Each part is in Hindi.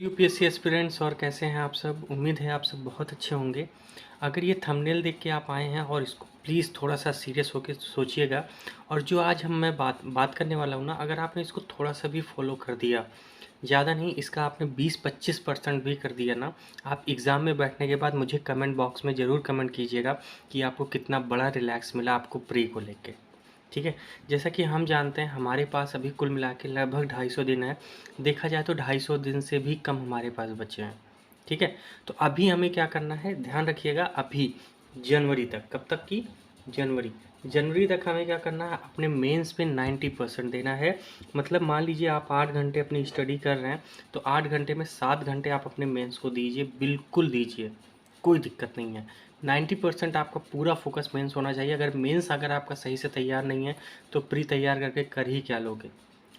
यूपीएससी एस्पिरेंट्स और कैसे हैं आप सब। उम्मीद है आप सब बहुत अच्छे होंगे। अगर ये थंबनेल देख के आप आए हैं और इसको प्लीज़ थोड़ा सा सीरियस होकर सोचिएगा। और जो आज मैं बात करने वाला हूँ ना, अगर आपने इसको थोड़ा सा भी फॉलो कर दिया, ज़्यादा नहीं, इसका आपने 20-25% भी कर दिया ना, आप एग्ज़ाम में बैठने के बाद मुझे कमेंट बॉक्स में ज़रूर कमेंट कीजिएगा कि आपको कितना बड़ा रिलैक्स मिला आपको प्री को लेके। ठीक है। जैसा कि हम जानते हैं हमारे पास अभी कुल मिला के लगभग 250 दिन है। देखा जाए तो 250 दिन से भी कम हमारे पास बचे हैं। ठीक है। तो अभी हमें क्या करना है, ध्यान रखिएगा। अभी जनवरी तक, कब तक की, जनवरी जनवरी तक हमें क्या करना है, अपने मेंस पे 90% देना है। मतलब मान लीजिए आप 8 घंटे अपनी स्टडी कर रहे हैं, तो 8 घंटे में 7 घंटे आप अपने मेंस को दीजिए, बिल्कुल दीजिए, कोई दिक्कत नहीं है। 90% आपका पूरा फोकस मेंस होना चाहिए। अगर मेंस अगर आपका सही से तैयार नहीं है तो प्री तैयार करके कर ही क्या लोगे,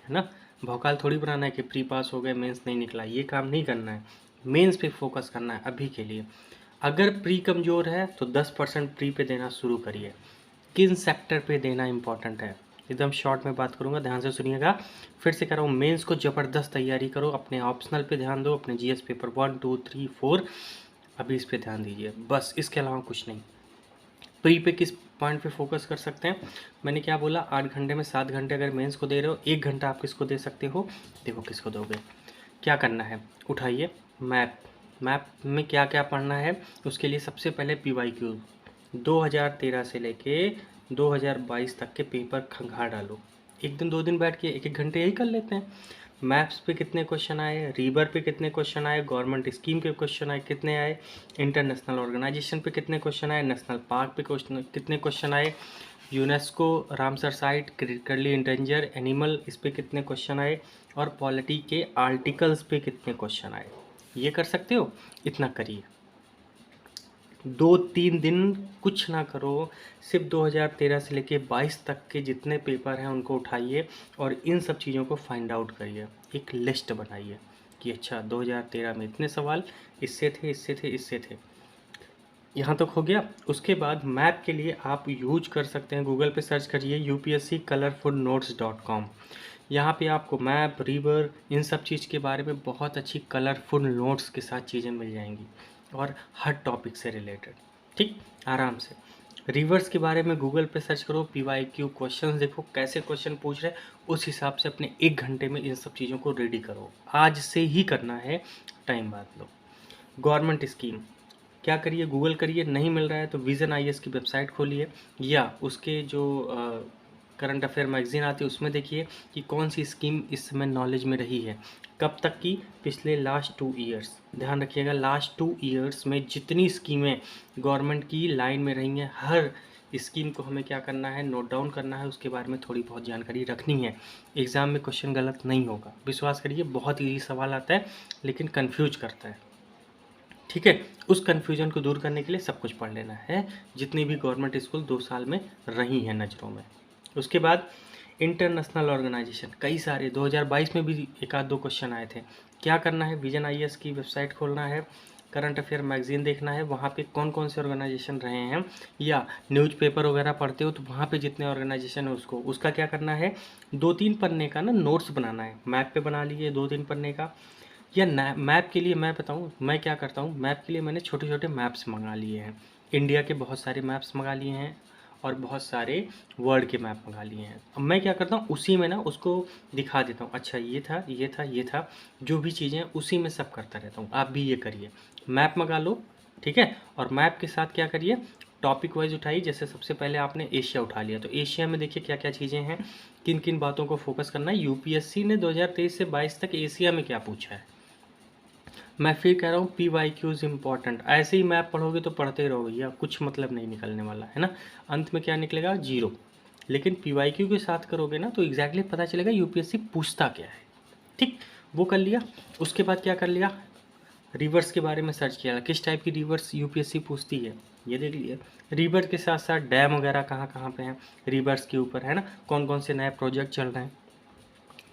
है ना। भौकाल थोड़ी बनाना है कि प्री पास हो गए मेंस नहीं निकला, ये काम नहीं करना है। मेंस पे फोकस करना है अभी के लिए। अगर प्री कमज़ोर है तो 10% प्री पे देना शुरू करिए। किन सेक्टर पे देना इंपॉर्टेंट है, एकदम शॉर्ट में बात करूंगा, ध्यान से सुनिएगा। फिर से कह रहा हूँ, मेंस को ज़बरदस्त तैयारी करो, अपने ऑप्शनल पे ध्यान दो, अपने जीएस पेपर 1 2 3 4 अभी इस पे ध्यान दीजिए, बस इसके अलावा कुछ नहीं। प्री पे किस पॉइंट पे फोकस कर सकते हैं, मैंने क्या बोला, 8 घंटे में 7 घंटे अगर मेंस को दे रहे हो, 1 घंटा आप किसको दे सकते हो। देखो किसको दोगे। क्या करना है, उठाइए मैप। मैप में क्या क्या पढ़ना है, उसके लिए सबसे पहले PYQ 2013 से लेके 2022 तक के पेपर खंगाल डालो। एक दिन 2 दिन बैठ के 1-1 घंटे यही कर लेते हैं। मैप्स पे कितने क्वेश्चन आए, रीबर पे कितने क्वेश्चन आए, गवर्नमेंट स्कीम के क्वेश्चन आए कितने आए, इंटरनेशनल ऑर्गेनाइजेशन पे कितने क्वेश्चन आए, नेशनल पार्क पे कितने क्वेश्चन आए, UNESCO Ramsar site critically endanger animal इस पे कितने क्वेश्चन आए, और पॉलिटी के आर्टिकल्स पे कितने क्वेश्चन आए। ये कर सकते हो, इतना करिए। 2-3 दिन कुछ ना करो, सिर्फ 2013 से लेके 22 तक के जितने पेपर हैं उनको उठाइए और इन सब चीज़ों को फाइंड आउट करिए। एक लिस्ट बनाइए कि अच्छा 2013 में इतने सवाल इससे थे, इससे थे, इससे थे। यहाँ तक हो गया। उसके बाद मैप के लिए आप यूज कर सकते हैं, गूगल पे सर्च करिए upsccolorfulnotes.com। यहाँ पे आपको मैप, रिवर, इन सब चीज़ के बारे में बहुत अच्छी कलरफुल नोट्स के साथ चीज़ें मिल जाएंगी, और हर टॉपिक से रिलेटेड, ठीक, आराम से। रिवर्स के बारे में गूगल पे सर्च करो, PYQ क्वेश्चंस देखो कैसे क्वेश्चन पूछ रहे हैं, उस हिसाब से अपने 1 घंटे में इन सब चीज़ों को रेडी करो। आज से ही करना है, टाइम बाद लो। गवर्नमेंट स्कीम क्या करिए, गूगल करिए, नहीं मिल रहा है तो विज़न IAS की वेबसाइट खोलिए, या उसके जो करंट अफेयर मैगजीन आती है उसमें देखिए कि कौन सी स्कीम इस समय नॉलेज में रही है, कब तक की, पिछले लास्ट 2 ईयर्स। ध्यान रखिएगा, लास्ट 2 ईयर्स में जितनी स्कीमें गवर्नमेंट की लाइन में रही हैं, हर स्कीम को हमें क्या करना है, नोट डाउन करना है, उसके बारे में थोड़ी बहुत जानकारी रखनी है। एग्ज़ाम में क्वेश्चन गलत नहीं होगा, विश्वास करिए। बहुत ईजी सवाल आता है लेकिन कन्फ्यूज करता है, ठीक है। उस कन्फ्यूजन को दूर करने के लिए सब कुछ पढ़ लेना है, जितनी भी गवर्नमेंट स्कूल 2 साल में रही हैं नज़रों में। उसके बाद इंटरनेशनल ऑर्गेनाइजेशन, कई सारे 2022 में भी 1-2 क्वेश्चन आए थे। क्या करना है, विजन IAS की वेबसाइट खोलना है, करंट अफेयर मैगजीन देखना है, वहाँ पे कौन कौन से ऑर्गेनाइजेशन रहे हैं, या न्यूज़पेपर वगैरह पढ़ते हो तो वहाँ पे जितने ऑर्गेनाइजेशन है उसका क्या करना है, 2-3 पन्ने का ना नोट्स बनाना है। मैप पे बना लिए 2-3 पन्ने का, या मैप के लिए मैं बताऊँ मैं क्या करता हूँ, मैप के लिए मैंने छोटे छोटे मैप्स मंगा लिए हैं। इंडिया के बहुत सारे मैप्स मंगा लिए हैं और बहुत सारे वर्ल्ड के मैप मंगा लिए हैं। अब मैं क्या करता हूँ, उसी में ना उसको दिखा देता हूँ, अच्छा ये था, ये था, ये था, जो भी चीज़ें उसी में सब करता रहता हूँ। आप भी ये करिए, मैप मंगा लो, ठीक है। और मैप के साथ क्या करिए, टॉपिक वाइज उठाइए। जैसे सबसे पहले आपने एशिया उठा लिया, तो एशिया में देखिए क्या क्या चीज़ें हैं, किन किन बातों को फोकस करना है। यूपीएससी ने 2023 से 22 तक एशिया में क्या पूछा है। मैं फिर कह रहा हूँ PYQs इंपॉर्टेंट। ऐसे ही मैप पढ़ोगे तो पढ़ते रहो भैया, कुछ मतलब नहीं निकलने वाला है ना, अंत में क्या निकलेगा, 0। लेकिन PYQ के साथ करोगे ना तो एग्जैक्टली पता चलेगा यूपीएससी पूछता क्या है, ठीक। वो कर लिया। उसके बाद क्या कर लिया, रिवर्स के बारे में सर्च किया, किस टाइप की रिवर्स यूपीएससी पूछती है, ये देख लिया। रिवर के साथ साथ डैम वगैरह कहाँ कहाँ पे हैं रिवर्स के ऊपर, है ना, कौन कौन से नए प्रोजेक्ट चल रहे हैं,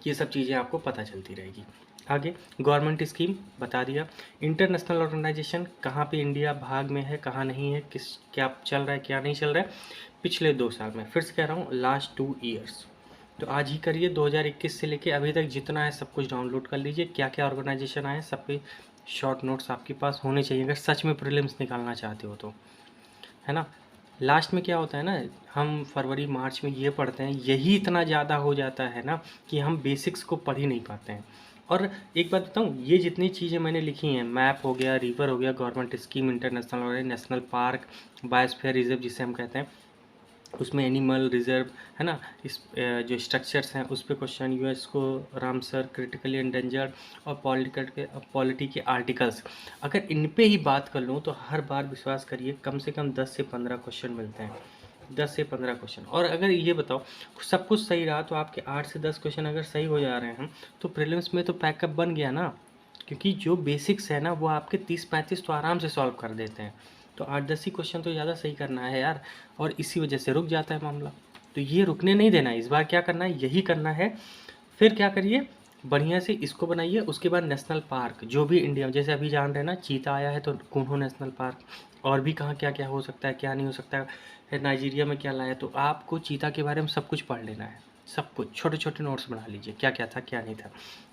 ये सब चीज़ें आपको पता चलती रहेगी। आगे गवर्नमेंट स्कीम बता दिया, इंटरनेशनल ऑर्गेनाइजेशन कहाँ पे इंडिया भाग में है, कहाँ नहीं है, किस क्या चल रहा है क्या नहीं चल रहा है पिछले 2 साल में। फिर से कह रहा हूँ, लास्ट 2 ईयर्स तो आज ही करिए। 2021 से लेके अभी तक जितना है सब कुछ डाउनलोड कर लीजिए, क्या क्या ऑर्गेनाइजेशन आए सबके शॉर्ट नोट्स आपके पास होने चाहिए अगर सच में प्रीलिम्स निकालना चाहते हो तो, है ना। लास्ट में क्या होता है ना, हम फरवरी मार्च में ये पढ़ते हैं, यही इतना ज़्यादा हो जाता है ना कि हम बेसिक्स को पढ़ ही नहीं पाते हैं। और एक बात बताऊँ, ये जितनी चीज़ें मैंने लिखी हैं, मैप हो गया, रिवर हो गया, गवर्नमेंट स्कीम, इंटरनेशनल और नेशनल पार्क, बायोस्फीयर रिजर्व जिसे हम कहते हैं, उसमें एनिमल रिजर्व, है ना, इस जो स्ट्रक्चर्स हैं उस पे question, UNESCO, Ramsar, critically endangered और पॉलिटी के आर्टिकल्स, अगर इन पे ही बात कर लूँ तो हर बार विश्वास करिए कम से कम 10 से 15 क्वेश्चन मिलते हैं, 10 से 15 क्वेश्चन। और अगर ये बताओ सब कुछ सही रहा तो आपके 8 से 10 क्वेश्चन अगर सही हो जा रहे हैं तो प्रीलिम्स में तो पैकअप बन गया ना, क्योंकि जो बेसिक्स है ना वो आपके 30-35 तो आराम से सॉल्व कर देते हैं। तो 8-10 ही क्वेश्चन तो ज़्यादा सही करना है यार, और इसी वजह से रुक जाता है मामला। तो ये रुकने नहीं देना है, इस बार क्या करना है यही करना है। फिर क्या करिए, बढ़िया से इसको बनाइए। उसके बाद नेशनल पार्क जो भी इंडिया में, जैसे अभी जान रहे हैं ना चीता आया है तो कुन्हो नेशनल पार्क, और भी कहाँ क्या क्या हो सकता है क्या नहीं हो सकता है, नाइजीरिया में क्या लाया, तो आपको चीता के बारे में सब कुछ पढ़ लेना है, सब कुछ छोटे छोटे नोट्स बना लीजिए, क्या क्या था क्या नहीं था।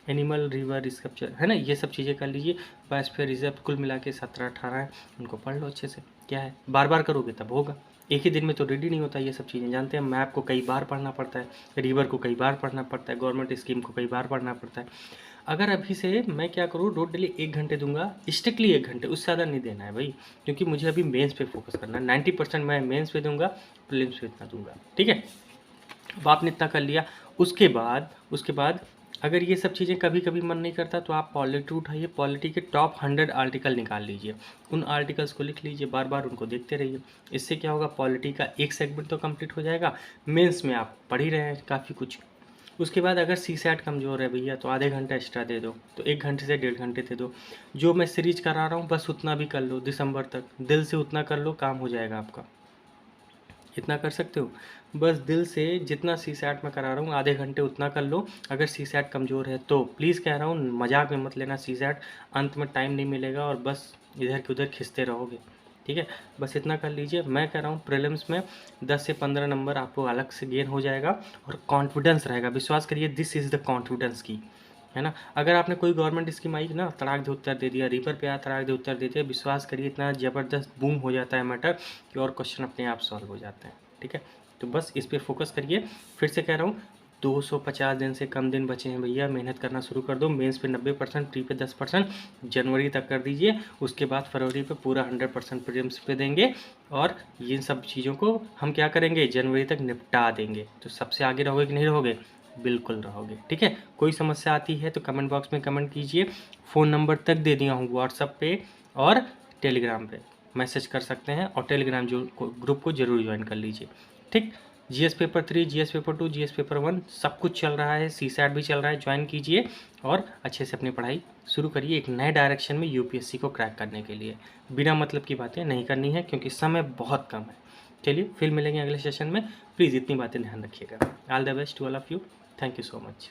एनिमल रिवर स्कल्पचर, है ना, ये सब चीज़ें कर लीजिए। बायोस्फीयर रिजर्व कुल मिला के 17-18 हैं, उनको पढ़ लो अच्छे से। क्या है, बार बार करोगे तब होगा, एक ही दिन में तो रेडी नहीं होता ये सब चीज़ें, जानते हैं। मैप को कई बार पढ़ना पड़ता है, रिवर को कई बार पढ़ना पड़ता है, गवर्नमेंट स्कीम को कई बार पढ़ना पड़ता है। अगर अभी से मैं क्या करूँ, रोज डेली 1 घंटे दूंगा, स्ट्रिक्टली 1 घंटे, उससे ज़्यादा नहीं देना है भाई, क्योंकि मुझे अभी मेंस पे फोकस करना है। 90% मैं मेंस पे दूंगा, प्रीलिम्स पे इतना दूंगा, ठीक है। अब आपने इतना कर लिया, उसके बाद अगर ये सब चीज़ें कभी कभी मन नहीं करता तो आप पॉलिटी उठाइए, पॉलिटी के टॉप 100 आर्टिकल निकाल लीजिए, उन आर्टिकल्स को लिख लीजिए, बार बार उनको देखते रहिए। इससे क्या होगा, पॉलिटी का एक सेगमेंट तो कंप्लीट हो जाएगा, मेंस में आप पढ़ ही रहे हैं काफ़ी कुछ। उसके बाद अगर सी सैट कमज़ोर है भैया तो आधे घंटा एक्स्ट्रा दे दो, तो 1 घंटे से 1.5 घंटे दे दो। जो मैं सीरीज करा रहा हूँ बस उतना भी कर लो, दिसंबर तक दिल से उतना कर लो, काम हो जाएगा आपका। इतना कर सकते हो, बस दिल से जितना सी सैट में करा रहा हूँ आधे घंटे उतना कर लो। अगर सी सैट कमज़ोर है तो प्लीज़ कह रहा हूँ मजाक में मत लेना, सी सैट अंत में टाइम नहीं मिलेगा और बस इधर के उधर खिंचते रहोगे, ठीक है। बस इतना कर लीजिए। मैं कह रहा हूँ प्रीलिम्स में 10 से 15 नंबर आपको अलग से गेन हो जाएगा और कॉन्फिडेंस रहेगा, विश्वास करिए, दिस इज़ द कॉन्फिडेंस की, है ना। अगर आपने कोई गवर्नमेंट स्कीम आई ना, तड़ाक दे उत्तर दे दिया, रिवर पे आया तड़ाक दे उत्तर दे दिया, विश्वास करिए इतना ज़बरदस्त बूम हो जाता है मैटर कि और क्वेश्चन अपने आप सॉल्व हो जाते हैं, ठीक है। तो बस इस पे फोकस करिए। फिर से कह रहा हूँ 250 दिन से कम दिन बचे हैं भैया, मेहनत करना शुरू कर दो। मेंस पे 90%, प्री पे 10%, जनवरी तक कर दीजिए। उसके बाद फरवरी पे पूरा 100% प्रीलिम्स पे देंगे और इन सब चीज़ों को हम क्या करेंगे, जनवरी तक निपटा देंगे। तो सबसे आगे रहोगे कि नहीं रहोगे, बिल्कुल रहोगे, ठीक है। कोई समस्या आती है तो कमेंट बॉक्स में कमेंट कीजिए। फ़ोन नंबर तक दे दिया हूँ व्हाट्सअप पे और टेलीग्राम पे, मैसेज कर सकते हैं, और टेलीग्राम जो ग्रुप को ज़रूर ज्वाइन कर लीजिए, ठीक। GS paper 3, GS paper 2, GS paper 1 सब कुछ चल रहा है, सी सैट भी चल रहा है, ज्वाइन कीजिए और अच्छे से अपनी पढ़ाई शुरू करिए एक नए डायरेक्शन में यूपीएससी को क्रैक करने के लिए। बिना मतलब की बातें नहीं करनी है क्योंकि समय बहुत कम है। चलिए फिर मिलेंगे अगले सेशन में, प्लीज़ इतनी बातें ध्यान रखिएगा। All the best to all of you, thank you so much.